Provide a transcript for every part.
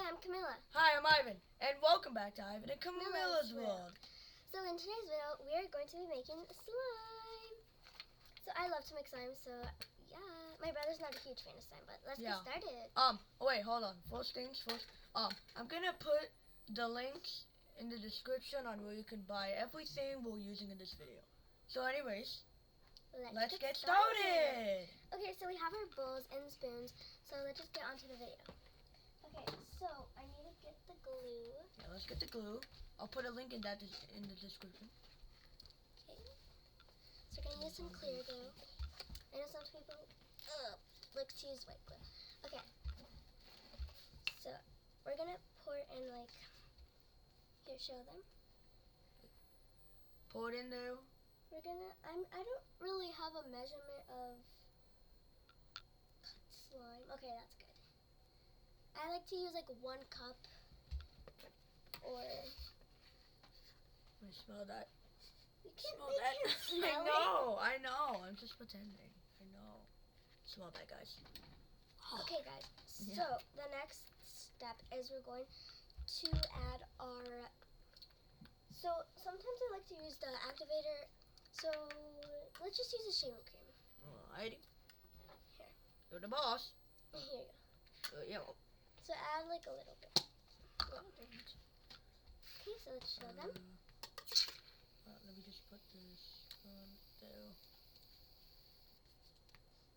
I'm Camilla. Hi, I'm Ivan, and welcome back to Ivan and Camilla's Camilla's World. So in today's video, we are going to be making slime. So I love to make slime, so yeah. My brother's not a huge fan of slime, but let's get started. Wait, hold on. First things first. I'm gonna put the links in the description on where you can buy everything we're using in this video. So anyways, let's get started. Okay, so we have our bowls and spoons, so let's just get onto the video. Okay, so I need to get the glue. Yeah, let's get the glue. I'll put a link in the description. Okay. So we're gonna use some clear glue. I know some people like to use white glue. Okay. So we're gonna pour in here, show them. Pour it in there. We're gonna I don't really have a measurement of slime. Okay, that's good. I like to use like 1 cup or I smell that. you can't Smell make that. it smell I know. I'm just pretending. I know. Smell that, guys. Okay, guys. Yeah. So the next step is we're going to add our. So sometimes I like to use the activator. So let's just use a shaving cream. Alrighty. Here. You're the boss. Here you go. Yeah. So add like a little bit. Okay, so let's show them. Let me just put this on there.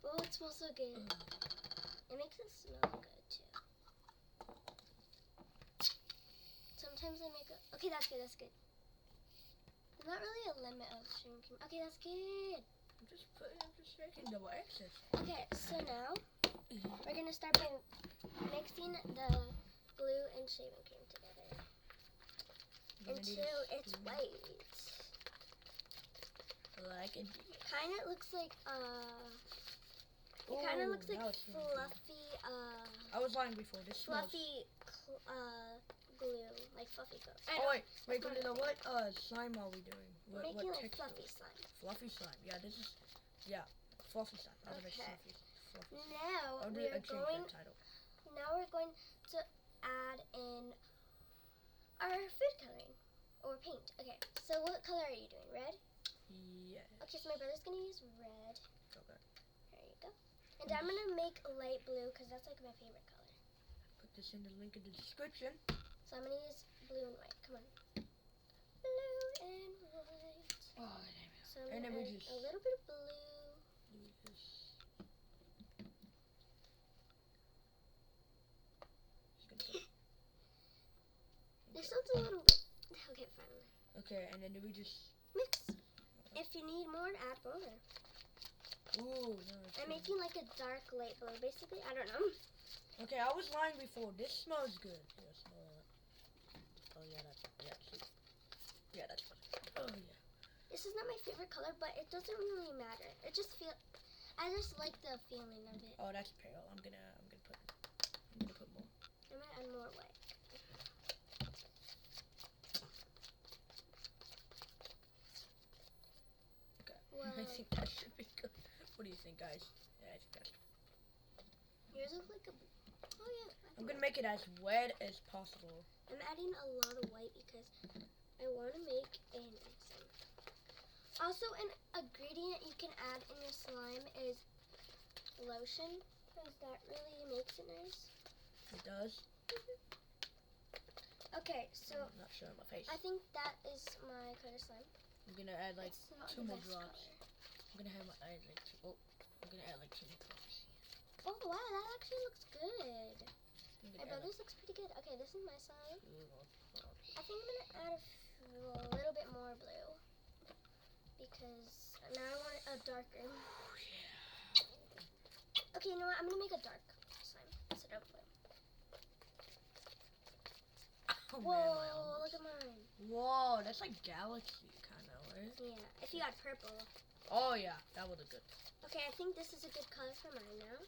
Oh, it smells so good. It makes it smell good too. Sometimes I make a. Okay, that's good. That's good. There's not really a limit of shaving cream. Okay, that's good. I'm just making double X's. Okay, so now we're gonna start by mixing the glue and shaving cream together until it's white. Like it. Kind of looks like it kind of looks like fluffy I was lying before. This smells. fluffy glue, like fluffy glue. Wait, Camilla, what slime are we doing? We're making like fluffy slime. Fluffy slime. Yeah, this is fluffy slime. Okay. Fluffy. Now we're going. Title. Now we're going to add in our food coloring or paint. Okay, so what color are you doing? Red? Yes. Okay, so my brother's gonna use red. Okay. There you go. And I'm gonna make light blue because that's like my favorite color. Put this in the link in the description. So I'm gonna use blue and white. Come on. Blue and white. Oh, So I'm and then gonna we add just a little bit of blue. This sounds a little bit. Okay, fine. Okay, and then do we just Mix. If you need more, add more. Ooh, no, I'm making like a dark light blue. Basically, I don't know. Okay, I was lying before. This smells good. Yeah, smell that. Oh yeah, that's sweet. Yeah, that's good. Oh yeah. This is not my favorite color, but it doesn't really matter. I just like the feeling of it. Oh, that's pale. I'm gonna put more. I'm gonna add more white. Okay. Well, I think that should be good. What do you think, guys? Yeah, I think that's good. yours look like a. Oh yeah. I'm gonna make it as wet as possible. I'm adding a lot of white because I want to make a nice slime. Also, an ingredient you can add in your slime is lotion, because that really makes it nice. It does. Okay, so I'm not showing my face. I think that is my color slime. I'm gonna add like It's not 2 the more best drops. color. I'm gonna add like 2 more drops. Oh wow, that actually looks good. I'm My gonna add brother's looks pretty good. Okay, this is my slime. 2 more drops. I think I'm gonna add a little bit more blue because now I want a darker. Okay, you know what? I'm gonna make a dark slime instead of blue. Oh, Whoa, man, look at mine. Whoa, that's like galaxy kind of, right? Yeah, if you add purple. Oh yeah, that would look good. Okay, I think this is a good color for mine now.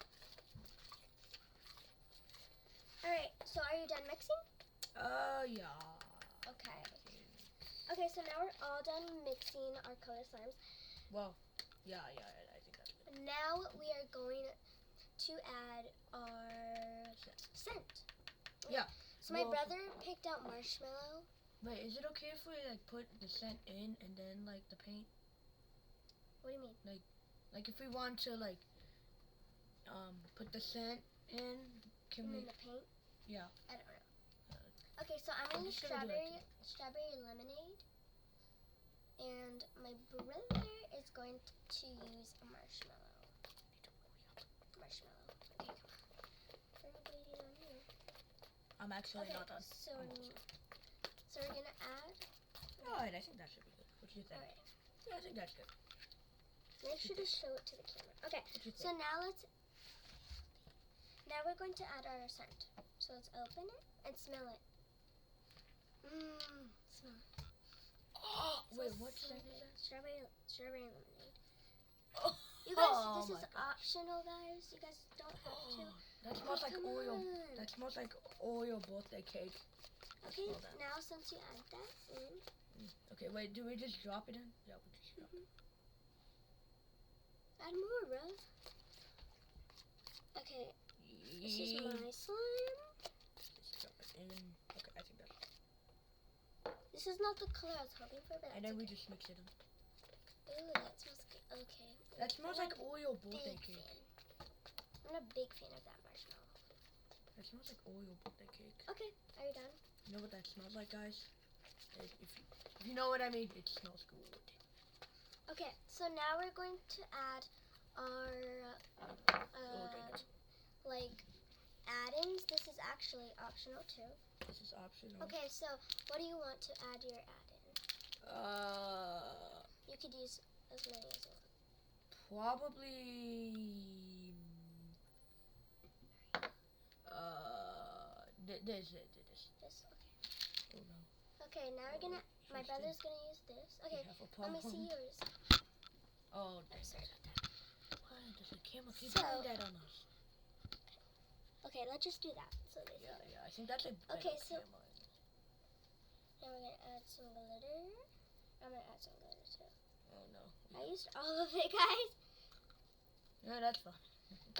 Alright, so are you done mixing? Yeah. Okay. Okay, so now we're all done mixing our color slimes. Well, yeah, I think that's good. Now we are going to add our scent. Yeah. So my Well, brother picked out marshmallow. Wait, is it okay if we like put the scent in and then like the paint? What do you mean? Like if we want to like put the scent in, can we? In the paint? Yeah. I don't know. Okay, so I'm gonna use just gonna do it. strawberry lemonade, and my brother is going to use a marshmallow. Marshmallow. Okay, come on. We're waiting on you. I'm actually Okay, not done. so we're gonna add. Alright, I think that should be good. What do you think? Alright. Yeah, I think that's good. Make sure to show it to the camera. Okay, What do you so think? now we're going to add our scent. So let's open it and smell it. Smell it. Oh, wait, Smells what so scent is good. that? Strawberry lemonade. Oh, You guys, oh this my is gosh. optional, guys. You guys don't have to. That smells like come Oreo. on. That smells like Oreo birthday cake. Okay, smell that. now since you add that in, Okay, wait, do we just drop it in? Yeah, we just drop it. add more, bro. Okay, this is my slime. Just drop it in. Okay, I think that's. This is not the color I was hoping for, but that's And then we okay. just mix it in. Ooh, that smells good. Okay. That smells I'm like a Oreo birthday big cake. fan. I'm a big fan of that marshmallow. That smells like Oreo birthday cake. Okay, are you done? You know what that smells like, guys? If you know what I mean, it smells good. Okay, so now we're going to add our dang it. like add-ins. This is actually optional too. This is optional. Okay, so what do you want to add your add-in? You could use as many as you want. Probably. This. Just okay. Oh no. Okay, now we're gonna. My brother's gonna use this. Okay, We have a let me problem. see yours. Oh, I'm sorry about that. why does the camera keep So- doing that on us? Okay, let's just do that. So they see that. Yeah. I think that's a better Okay, so- camera. Now we're gonna add some glitter. I'm gonna add some glitter too. Oh no. I used all of it, guys. Yeah, that's fine.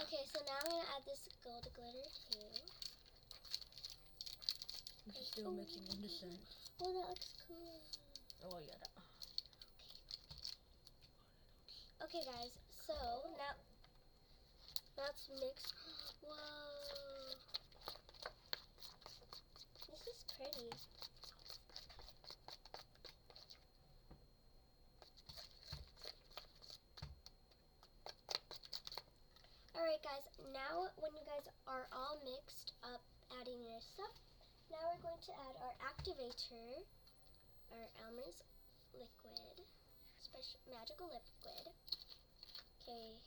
Okay, so now I'm gonna add this gold glitter too. This is still mixing in the scent. Oh, that looks cool. Oh yeah. That. Okay, guys. So now let's mix. Whoa, this is pretty. Alright, guys. Now when you guys are all mixed up, adding your stuff, now we're going to add our activator, our Elmer's liquid, special magical liquid. Okay.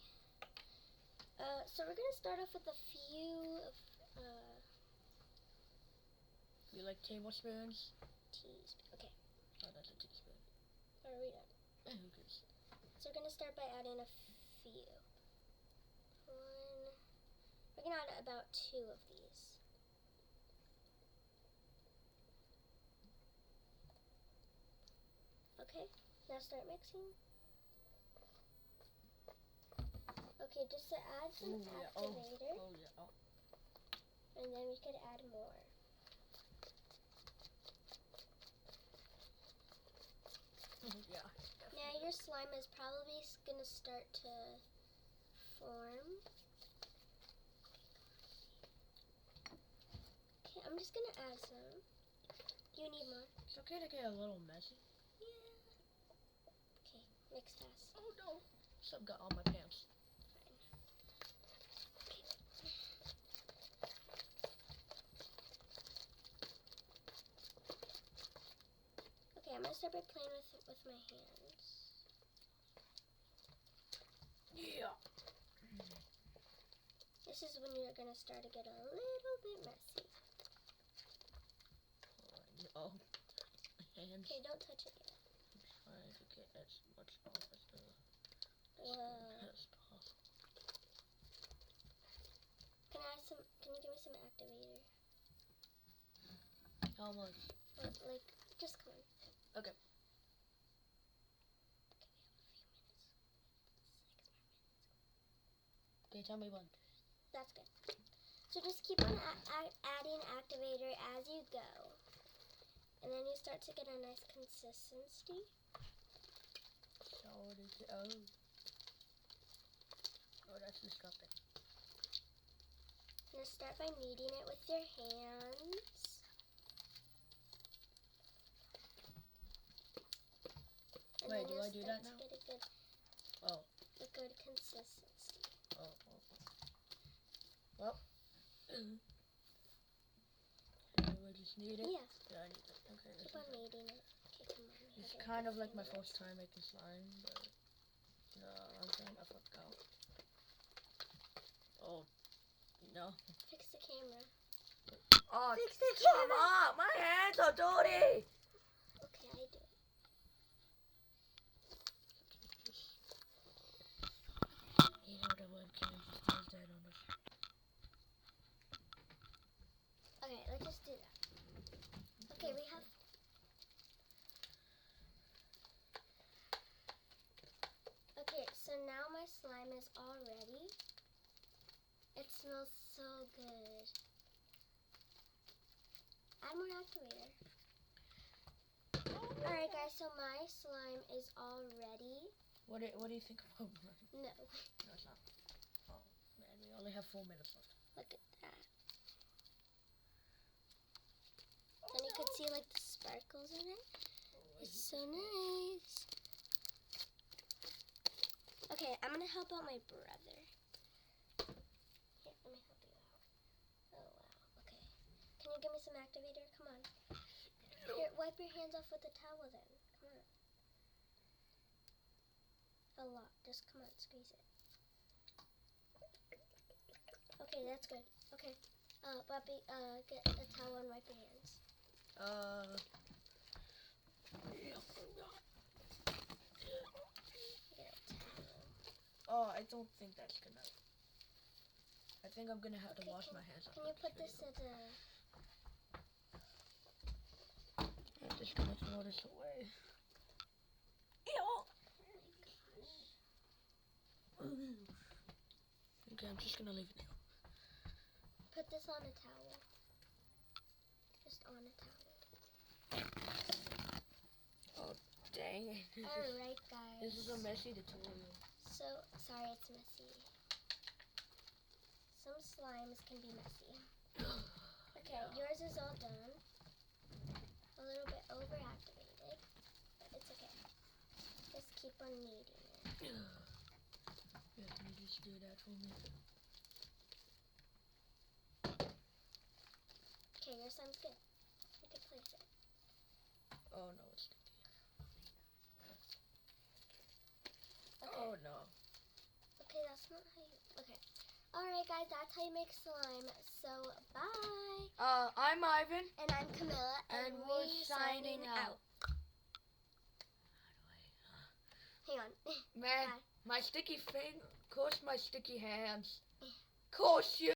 So we're gonna start off with a few of You like tablespoons? teas. Okay, Oh, that's a teaspoon. are we done? Who cares? So we're gonna start by adding a few. One. We're gonna add about 2 of these. Okay, now start mixing. Okay, just to add some Ooh, yeah. activator, Oh yeah. Oh. and then we could add more. Yeah. Now your slime is probably gonna start to form. Okay, I'm just gonna add some. Do you need more? It's okay to get a little messy. Yeah. Okay, mix fast. Oh no. Some got on my pants. Okay, I'm gonna start by playing with my hands. Yeah. This is when you're gonna start to get a little bit messy. Oh. Hands. Okay, don't touch it yet. Trying to get as much off as Whoa. as possible. Can you give me some activator? How much? Like, just come on. Okay. Okay, we have a few minutes. 6 more minutes. Okay, tell me when. That's good. So So just keep on adding activator as you go. And then you start to get a nice consistency. So what is it? Oh. Oh, that's disgusting. You're gonna start by kneading it with your hands. And Wait, then do you'll I do start that now? to get a good consistency. Oh. Well. Do I just need it? Yeah. Yeah, I need it. Okay. Keep on kneading it. Okay, come on. It's kind of like my first time making slime, but no, I'm trying to fuck go. Oh, no. Fix the camera. Oh, Fix the come camera. on! My hands are dirty! Okay, I do it. You know the webcam just does that on us. Okay, let's just do that. Okay, we have... Okay, so now my slime is all ready. It smells so good. Add more activator. Alright guys, so my slime is all ready. What do you think about mine? No, No, it's not. Oh, man, we only have 4 minutes left. look at that. And you could see like the sparkles in it. It's so nice. Okay, I'm gonna help out my brother. Here, let me help you out. Oh wow, okay. Can you give me some activator? Come on. Here, wipe your hands off with a towel then. Come on. A lot. Just come on, squeeze it. Okay, that's good. Okay. Bobby, get a towel and wipe your hands. Oh, I don't think that's gonna. I think I'm gonna have to wash my hands. Can you put this at a... I'm just gonna throw this away. Okay, I'm just gonna leave it here. Put this on a towel. Just on a towel. Oh, dang it. Alright, guys. This is a messy tutorial. So, sorry it's messy. Some slimes can be messy. Okay, yours is all done. A little bit overactivated, but it's okay. Just keep on kneading it. Yeah, can you just do that for me? Okay, your slime's good. You can place it. Oh no, it's sticky. Okay. Oh no. Okay, that's not how you... Okay. Alright, guys, that's how you make slime. So, bye. I'm Ivan. And I'm Camilla. And we're signing out. Hang on. Man, Bye. my sticky finger. Curse my sticky hands. Curse you.